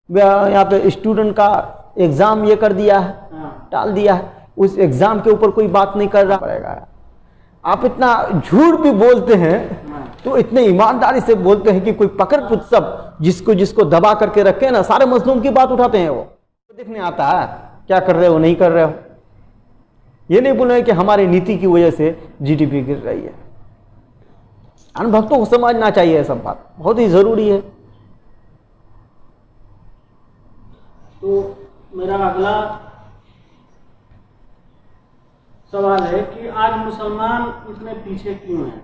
यहाँ पे स्टूडेंट का एग्जाम ये कर दिया है, टाल दिया है, उस एग्जाम के ऊपर कोई बात नहीं कर रहा पड़ेगा। आप इतना झूठ भी बोलते हैं तो इतने ईमानदारी से बोलते हैं कि कोई पकड़ कुछ सब जिसको जिसको दबा करके रखे ना, सारे मजलूम की बात उठाते हैं। वो देखने आता है क्या कर रहे हो नहीं कर रहे हो। ये नहीं बोल रहे कि हमारी नीति की वजह से जीडीपी गिर रही है। अनुभक्तों को समझना चाहिए, सब बात बहुत ही जरूरी है। तो मेरा अगला सवाल है कि आज मुसलमान इतने पीछे क्यों हैं?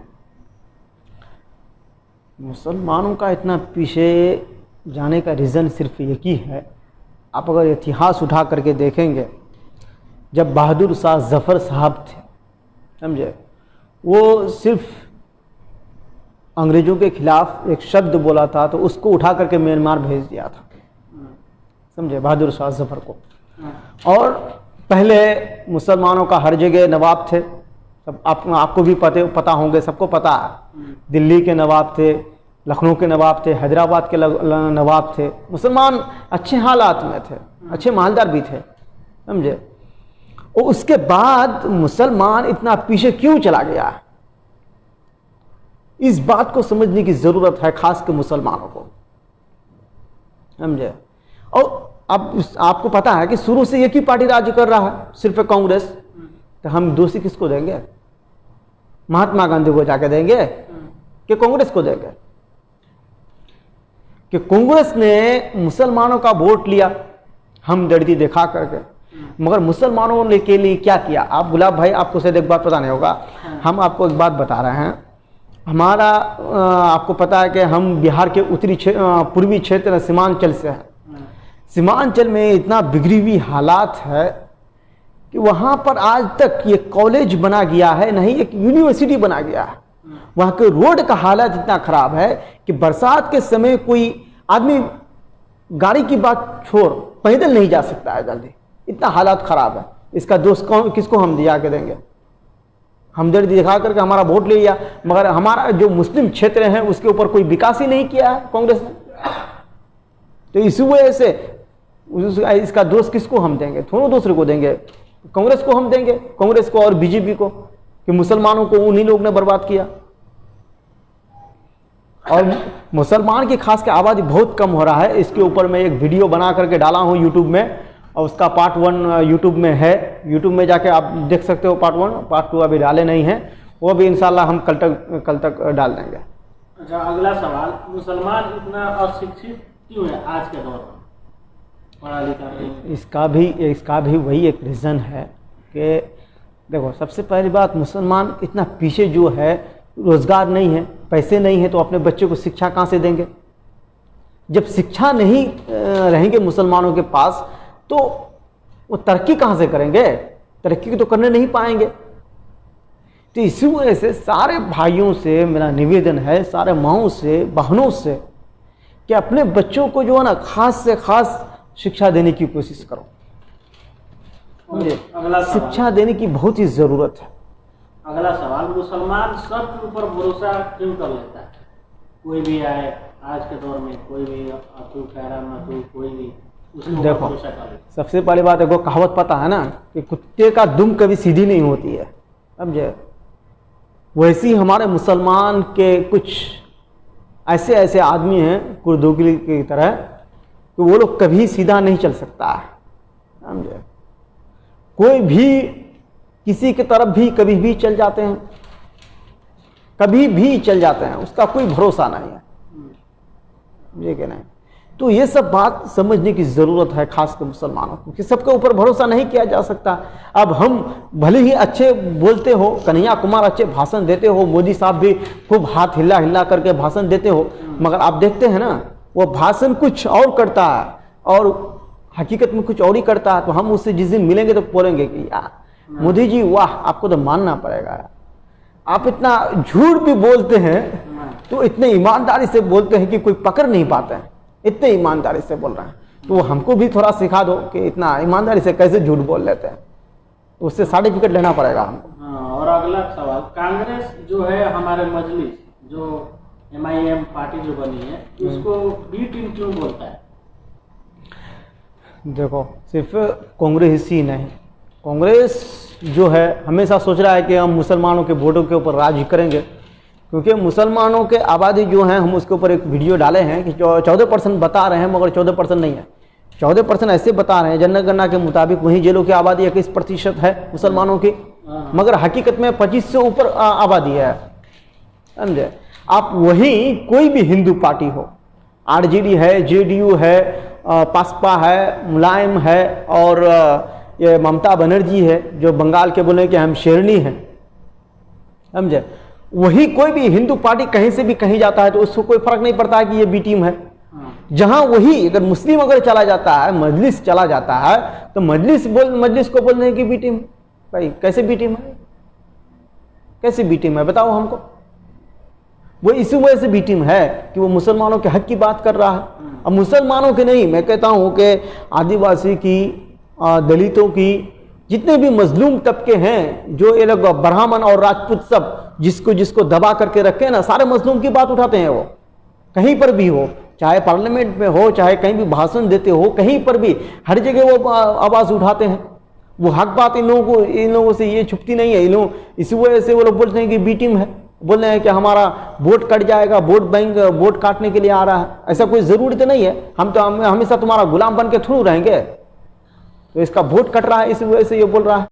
मुसलमानों का इतना पीछे जाने का रीज़न सिर्फ एक ही है। आप अगर इतिहास उठा करके देखेंगे, जब बहादुर शाह जफ़र साहब थे, समझे, वो सिर्फ अंग्रेज़ों के खिलाफ एक शब्द बोला था तो उसको उठा करके म्यांमार भेज दिया था, समझे, बहादुर शाह जफ़र को। और पहले मुसलमानों का हर जगह नवाब थे, सब आपको भी पता होंगे, सबको पता है। दिल्ली के नवाब थे, लखनऊ के नवाब थे, हैदराबाद के नवाब थे। मुसलमान अच्छे हालात में थे, अच्छे मालदार भी थे, समझे। और उसके बाद मुसलमान इतना पीछे क्यों चला गया, इस बात को समझने की ज़रूरत है, खास कर मुसलमानों को, समझे। और अब आपको पता है कि शुरू से एक ही पार्टी राज्य कर रहा है, सिर्फ कांग्रेस। तो हम दोषी किसको देंगे? महात्मा गांधी को जाके देंगे कि कांग्रेस को देंगे? कि कांग्रेस ने मुसलमानों का वोट लिया हमदर्दी दिखा करके, मगर मुसलमानों ने के लिए क्या किया? आप गुलाब भाई, आपको शायद एक बात पता नहीं होगा, हम आपको एक बात बता रहे हैं। हमारा आपको पता है कि हम बिहार के उत्तरी पूर्वी क्षेत्र सीमांचल से हैं। सीमांचल में इतना बिगड़ी हुई हालात है कि वहाँ पर आज तक ये कॉलेज बना गया है नहीं, एक यूनिवर्सिटी बना गया है। वहाँ के रोड का हालत इतना खराब है कि बरसात के समय कोई आदमी, गाड़ी की बात छोड़, पैदल नहीं जा सकता है जल्दी, इतना हालात खराब है। इसका दोष किसको हम दिया के देंगे? हमदर्दी दिखा करके हमारा वोट ले लिया, मगर हमारा जो मुस्लिम क्षेत्र है उसके ऊपर कोई विकास ही नहीं किया है कांग्रेस ने। तो इस वजह से इसका दोष किसको हम देंगे? दोनों दूसरे को देंगे, कांग्रेस को हम देंगे, कांग्रेस को और बीजेपी को, कि मुसलमानों को उन्हीं लोग ने बर्बाद किया। और मुसलमान की खास के आबादी बहुत कम हो रहा है। इसके ऊपर मैं एक वीडियो बना करके डाला हूं यूट्यूब में, और उसका पार्ट 1 यूट्यूब में है, यूट्यूब में जाके आप देख सकते हो। पार्ट 1, पार्ट 2 अभी डाले नहीं हैं, वो भी इंशाल्लाह हम कल तक डाल देंगे। अच्छा, अगला सवाल, मुसलमान इतना अशिक्षित क्यों है आज के दौर में? पढ़ा लिखा नहीं। इसका भी वही एक रीज़न है कि देखो, सबसे पहली बात, मुसलमान इतना पीछे जो है, रोज़गार नहीं है, पैसे नहीं है, तो अपने बच्चे को शिक्षा कहाँ से देंगे? जब शिक्षा नहीं रहेंगे मुसलमानों के पास तो वो तरक्की कहाँ से करेंगे? तरक्की तो करने नहीं पाएंगे। तो इसी वजह से सारे भाइयों से मेरा निवेदन है, सारे माओं से, बहनों से, कि अपने बच्चों को जो है ना, खास से खास शिक्षा देने की कोशिश करो। शिक्षा देने की बहुत ही ज़रूरत है। अगला सवाल, मुसलमान सबके ऊपर भरोसा क्यों कर लेता है? कोई भी आए आज के दौर में, कोई भी अतु खैरा मतु, कोई भी उसको देखो, भरोसा कर लेता है। सबसे पहली बात है, वो कहावत पता है ना कि कुत्ते का दुम कभी सीधी नहीं होती है, समझे। वैसे हमारे मुसलमान के कुछ ऐसे आदमी हैं कुर्दोगली की तरह, कि वो लोग कभी सीधा नहीं चल सकता है, समझे। कोई भी किसी की तरफ भी कभी भी चल जाते हैं, कभी भी चल जाते हैं, उसका कोई भरोसा नहीं है, ये कि नहीं। तो ये सब बात समझने की ज़रूरत है, खास कर मुसलमानों को, कि सबके ऊपर भरोसा नहीं किया जा सकता। अब हम भले ही अच्छे बोलते हो, कन्हैया कुमार अच्छे भाषण देते हो, मोदी साहब भी खूब हाथ हिला हिला करके भाषण देते हो, मगर आप देखते हैं ना, वो भाषण कुछ और करता है और हकीकत में कुछ और ही करता है। तो हम उससे जिस दिन मिलेंगे तो बोलेंगे कि यार मोदी जी वाह, आपको तो मानना पड़ेगा। आप इतना झूठ भी बोलते हैं तो इतने ईमानदारी से बोलते हैं कि कोई पकड़ नहीं पाते हैं, इतने ईमानदारी से बोल रहे हैं। तो हमको भी थोड़ा सिखा दो कि इतना ईमानदारी से कैसे झूठ बोल लेते हैं, तो उससे सर्टिफिकेट लेना पड़ेगा हमको। हाँ, और अगला सवाल, कांग्रेस जो है हमारे मजलिस, जो MIM पार्टी जो बनी है, उसको बी टीम क्यों बोलता है? देखो, सिर्फ कांग्रेस ही नहीं, कांग्रेस जो है हमेशा सोच रहा है कि हम मुसलमानों के वोटों के ऊपर राज करेंगे, क्योंकि मुसलमानों के आबादी जो है, हम उसके ऊपर एक वीडियो डाले हैं कि 14% बता रहे हैं, मगर 14% नहीं है। 14% ऐसे बता रहे हैं, जनगणना के मुताबिक वहीं जेलों की आबादी 21% है मुसलमानों की, मगर हकीकत में 25 से ऊपर आबादी है, समझे। आप वहीं कोई भी हिंदू पार्टी हो, आरजेडी है, जेडीयू है, पासपा है, मुलायम है, और ये ममता बनर्जी है जो बंगाल के बोले कि हम शेरनी हैं, समझे। वही कोई भी हिंदू पार्टी कहीं से भी कहीं जाता है तो उसको कोई फर्क नहीं पड़ता है कि ये बी टीम है। जहां वही अगर मुस्लिम अगर चला जाता है, मजलिस चला जाता है, तो मजलिस को बोलने हैं कि बी टीम। भाई कैसे बी टीम है, कैसे बी टीम है, बताओ हमको। वो इसी वजह से बी टीम है कि वो मुसलमानों के हक की बात कर रहा है। अब मुसलमानों के नहीं, मैं कहता हूं कि आदिवासी की, दलितों की, जितने भी मजलूम तबके हैं, जो ये लोग ब्राह्मण और राजपूत सब जिसको दबा करके रखे ना, सारे मजलूम की बात उठाते हैं। वो कहीं पर भी हो, चाहे पार्लियामेंट में हो, चाहे कहीं भी भाषण देते हो, कहीं पर भी हर जगह वो आवाज उठाते हैं। वो हक बात इन लोगों से ये छुपती नहीं है। इन लोग इसी वजह से वो लोग बोलते हैं कि बी टीम है, बोल रहे हैं कि हमारा वोट कट जाएगा, वोट बैंक वोट काटने के लिए आ रहा है। ऐसा कोई जरूरत नहीं है, हम तो हमेशा तुम्हारा गुलाम बन के थोड़ा रहेंगे। तो इसका वोट कट रहा है, इसी वजह से ये बोल रहा है।